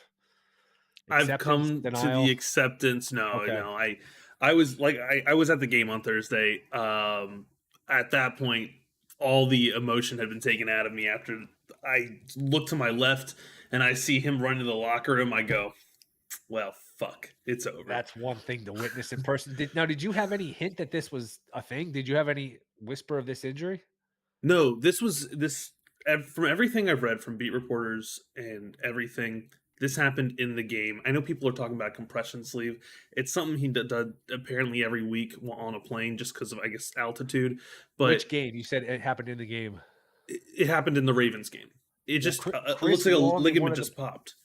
Speaker 3: I've
Speaker 1: Acceptance,
Speaker 3: come to the
Speaker 1: denial?
Speaker 3: acceptance. No,
Speaker 1: Okay.
Speaker 3: I was like, I was at the game on Thursday. At that point, all the emotion had been taken out of me after I look to my left and I see him run to the locker room. I go, well, fuck, it's over.
Speaker 1: That's one thing to witness in person. Did you have any hint that this was a thing? Did you have any whisper of this injury?
Speaker 3: No, from everything I've read from beat reporters and everything. This happened in the game. I know people are talking about compression sleeve. It's something he did apparently every week on a plane, just because of I guess altitude. But
Speaker 1: Which game? You said it happened in the game.
Speaker 3: it happened in the Ravens game. It
Speaker 1: Well,
Speaker 3: just it looks
Speaker 1: Chris
Speaker 3: like a
Speaker 1: Long and one
Speaker 3: ligament
Speaker 1: of the
Speaker 3: just popped.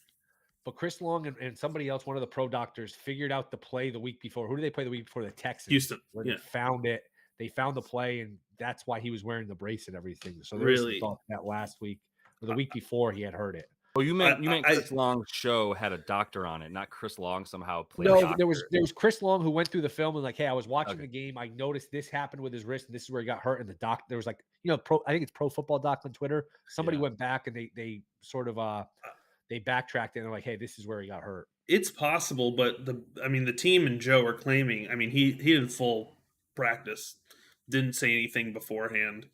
Speaker 1: but Chris Long and somebody else, one of the pro doctors, figured out the play the week before. Who did they play the week before? The Texans,
Speaker 3: Houston,
Speaker 1: where they
Speaker 3: yeah,
Speaker 1: found it. They found the play, and that's why he was wearing the brace and everything. So there is some
Speaker 3: really.
Speaker 1: thought that last week or the week before he had heard it.
Speaker 2: Oh,
Speaker 3: I,
Speaker 2: you meant
Speaker 3: I
Speaker 2: Chris Long's show had a doctor on it, not Chris Long somehow played
Speaker 1: No,
Speaker 2: doctor.
Speaker 1: there was Chris Long who went through the film and like, hey, I was watching
Speaker 2: Okay.
Speaker 1: the game. I noticed this happened with his wrist, and this is where he got hurt. And the doc, there was like, I think it's Pro Football Doc on Twitter. Somebody
Speaker 2: Yeah.
Speaker 1: went back and they sort of they backtracked and they're like, hey, this is where he got hurt.
Speaker 3: it's possible, but the team and Joe are claiming. I mean, he did full practice, didn't say anything beforehand.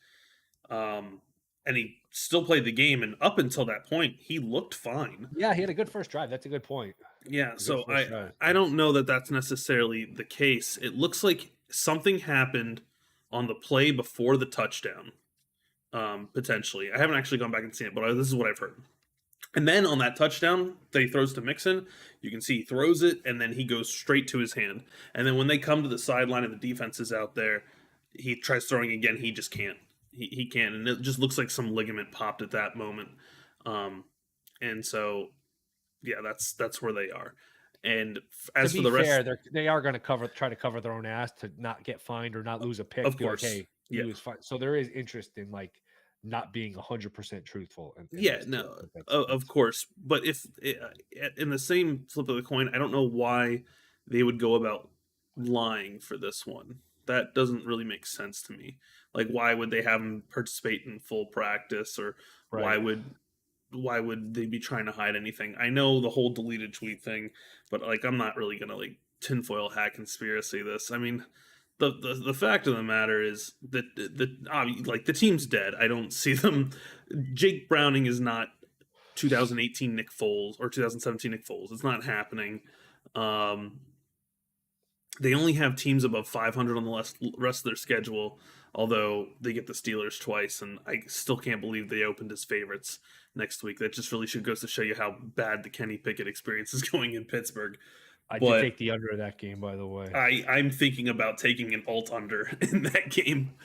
Speaker 3: And he still played the game. And up until that point, he looked fine.
Speaker 1: Yeah, he had a good first drive. That's a good point.
Speaker 3: Yeah,
Speaker 1: A good
Speaker 3: so
Speaker 1: first drive.
Speaker 3: I don't know that that's necessarily the case. It looks like something happened on the play before the touchdown, potentially. I haven't actually gone back and seen it, but this is what I've heard. And then on that touchdown that he throws to Mixon, you can see he throws it, and then he goes straight to his hand. And then when they come to the sideline and the defense is out there, he tries throwing again. He just can't. He can't, and it just looks like some ligament popped at that moment. Um, and so, yeah, that's where they are. And
Speaker 1: To
Speaker 3: as for
Speaker 1: be
Speaker 3: the rest,
Speaker 1: fair, they are going to try to cover their own ass to not get fined or not lose a pick.
Speaker 3: of
Speaker 1: Be like,
Speaker 3: course,
Speaker 1: hey, he
Speaker 3: yeah,
Speaker 1: was fine. So there is interest in like not being 100% truthful in
Speaker 3: yeah,
Speaker 1: this deal.
Speaker 3: no, of
Speaker 1: That's
Speaker 3: course. But if in the same flip of the coin, I don't know why they would go about lying for this one. That doesn't really make sense to me. Like, why would they have him participate in full practice, or why
Speaker 1: right.
Speaker 3: would they be trying to hide anything? I know the whole deleted tweet thing, but like, I'm not really gonna like tinfoil hat conspiracy this. I mean, the fact of the matter is that like the team's dead. I don't see them. Jake Browning is not 2018 Nick Foles or 2017 Nick Foles. It's not happening. Um, they only have teams above 500 on the rest of their schedule, although they get the Steelers twice, and I still can't believe they opened as favorites next week. That just really should goes to show you how bad the Kenny Pickett experience is going in Pittsburgh.
Speaker 1: I did
Speaker 3: But
Speaker 1: take the under of that game, by the way.
Speaker 3: I'm thinking about taking an alt under in that game.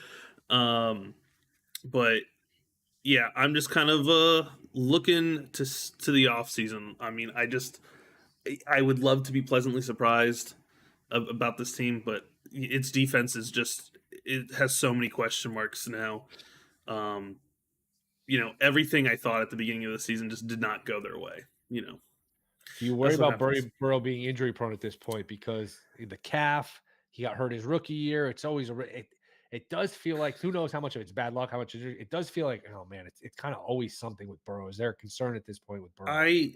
Speaker 3: But yeah, I'm just kind of looking to the off season. I mean, I would love to be pleasantly surprised about this team, but its defense is just it has so many question marks now. Um, everything I thought at the beginning of the season just did not go their way.
Speaker 1: Do you worry
Speaker 3: That's what
Speaker 1: about
Speaker 3: happens.
Speaker 1: Burrow being injury prone at this point because the calf, he got hurt his rookie year. It's always it does feel like who knows how much of it's bad luck, how much injury. It does feel like oh man, it's kind of always something with Burrow. Is there a concern at this point with Burrow?
Speaker 3: I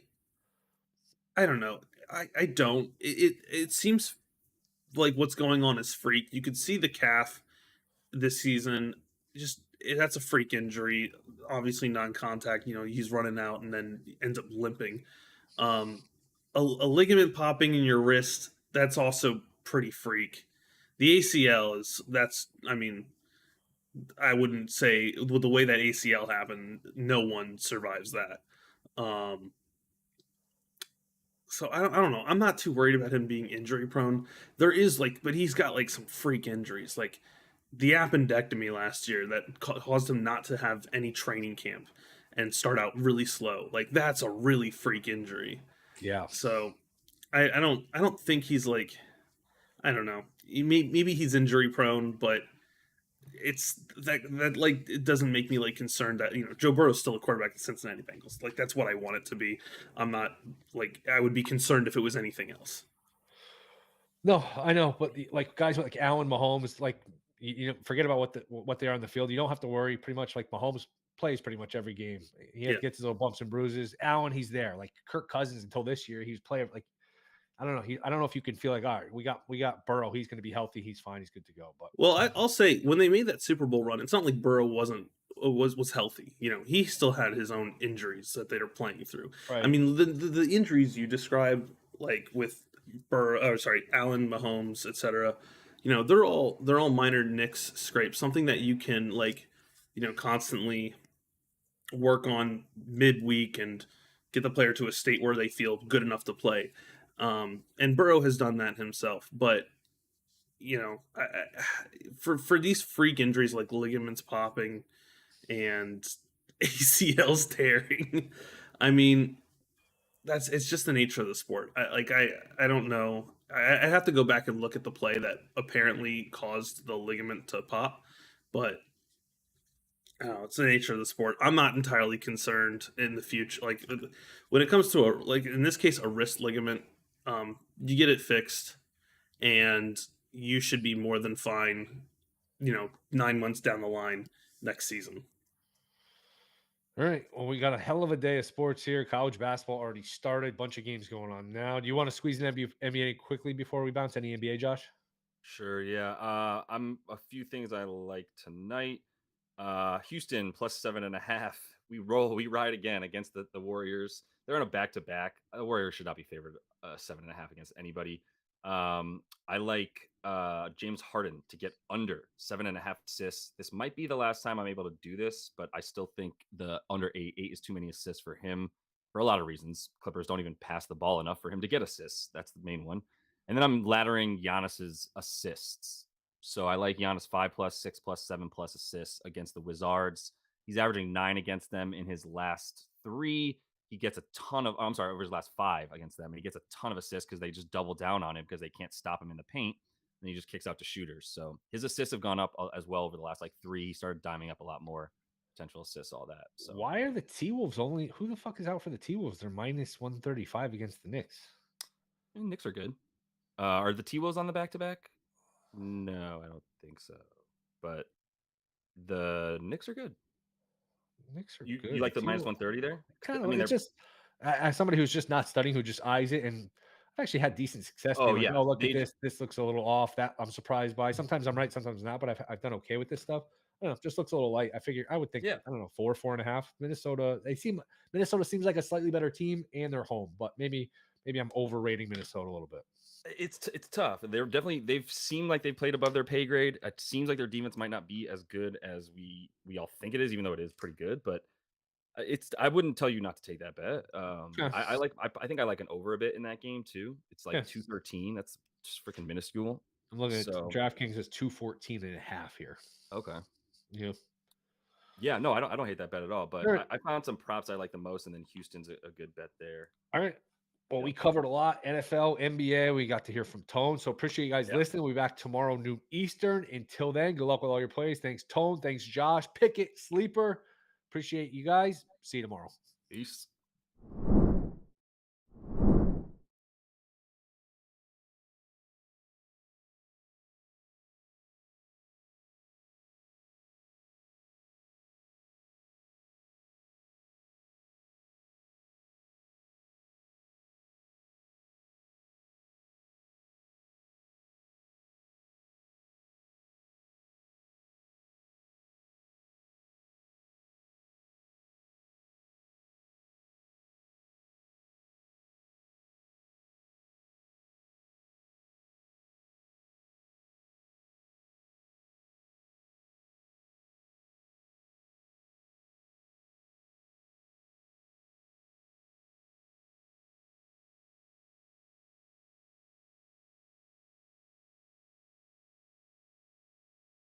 Speaker 3: don't know. I don't. It seems like what's going on is freak. You could see the calf this season. That's a freak injury. Obviously non-contact. He's running out and then ends up limping. Um, a ligament popping in your wrist. That's also pretty freak. The ACL is that's. I mean, I wouldn't say with the way that ACL happened, no one survives that. Um, so I don't know. I'm not too worried about him being injury prone. There is but he's got some freak injuries, like the appendectomy last year that caused him not to have any training camp and start out really slow. Like that's a really freak injury.
Speaker 1: Yeah.
Speaker 3: So I don't think he's I don't know. Maybe he's injury prone, but it's that it doesn't make me concerned that Joe Burrow's still a quarterback of the Cincinnati Bengals. That's what I want it to be. I'm not I would be concerned if it was anything else.
Speaker 1: No, I know, but guys like Allen Mahomes, forget about what they are on the field. You don't have to worry. Pretty much like Mahomes plays pretty much every game.
Speaker 3: Yeah.
Speaker 1: Gets his little bumps and bruises. Allen, he's there. Like Kirk Cousins until this year, he was playing I don't know. I don't know if you can feel like, all right, we got Burrow. He's going to be healthy. He's fine. He's good to go. But
Speaker 3: Well, I'll say when they made that Super Bowl run, it's not like Burrow was healthy. He still had his own injuries that they were playing through.
Speaker 1: right.
Speaker 3: I mean, the injuries you described, with Allen, Mahomes, etc. They're all minor nicks, scrapes, something that you can constantly work on midweek and get the player to a state where they feel good enough to play. And Burrow has done that himself, but for these freak injuries like ligaments popping and ACLs tearing, I mean, it's just the nature of the sport. I don't know. I have to go back and look at the play that apparently caused the ligament to pop, but it's the nature of the sport. I'm not entirely concerned in the future. When it comes to in this case, a wrist ligament, you get it fixed and you should be more than fine, 9 months down the line next season.
Speaker 1: All right. Well, we got a hell of a day of sports here. College basketball already started. Bunch of games going on now. Do you want to squeeze in NBA quickly before we bounce? Any NBA, Josh?
Speaker 2: Sure, yeah. I'm a few things I like tonight. Houston plus 7.5. We ride again against the Warriors. They're on a back-to-back. The Warriors should not be favored 7.5 against anybody. I like James Harden to get under 7.5 assists. This might be the last time I'm able to do this, but I still think the under 8 is too many assists for him for a lot of reasons. Clippers don't even pass the ball enough for him to get assists. That's the main one. And then I'm laddering Giannis's assists. So I like Giannis 5+, 6+, 7+ assists against the Wizards. He's averaging 9 against them in his last 3. He gets a ton of, over his last 5 against them. And he gets a ton of assists because they just double down on him because they can't stop him in the paint. And he just kicks out to shooters. So his assists have gone up as well over the last 3. He started diming up a lot more potential assists, all that. So
Speaker 1: why are the T-Wolves who the fuck is out for the T-Wolves? They're minus 135 against the Knicks.
Speaker 2: Knicks are good. Are the T-Wolves on the back-to-back? No, I don't think so. But the Knicks are good.
Speaker 1: Knicks are
Speaker 2: good.
Speaker 1: good.
Speaker 2: You like the minus 130 there?
Speaker 1: Kind of. It's just as somebody who's just not studying, who just eyes it, and actually had decent success
Speaker 2: Oh
Speaker 1: being like,
Speaker 2: yeah,
Speaker 1: "Oh, look at
Speaker 2: they
Speaker 1: this. This looks a little off. That I'm surprised by." Sometimes I'm right, sometimes not, but I've done okay with this stuff. I don't know, just looks a little light. I figure I would think,
Speaker 2: yeah.
Speaker 1: I don't know, 4, 4.5. Minnesota seems like a slightly better team and they're home, but maybe I'm overrating Minnesota a little bit.
Speaker 2: It's tough. They've seemed like they've played above their pay grade. It seems like their defense might not be as good as we all think it is, even though it is pretty good. But it's I wouldn't tell you not to take that bet.
Speaker 1: Yeah,
Speaker 2: I think I like an over a bit in that game too. It's like
Speaker 1: yeah.
Speaker 2: 213. That's just freaking minuscule.
Speaker 1: I'm looking at
Speaker 2: So
Speaker 1: DraftKings is 214.5 here.
Speaker 2: okay.
Speaker 1: Yeah.
Speaker 2: Yeah, no, I don't hate that bet at all. But
Speaker 1: All
Speaker 2: I,
Speaker 1: right.
Speaker 2: I found some props I like the most, and then Houston's a good bet there.
Speaker 1: All right. Well, we
Speaker 2: Yep.
Speaker 1: covered a lot. NFL, NBA. We got to hear from Tone. So appreciate you guys
Speaker 2: Yep.
Speaker 1: listening. We'll be back tomorrow, noon Eastern. Until then, good luck with all your plays. Thanks, Tone. Thanks, Josh. Pickett, Sleeper. Appreciate you guys. See you tomorrow.
Speaker 2: Peace.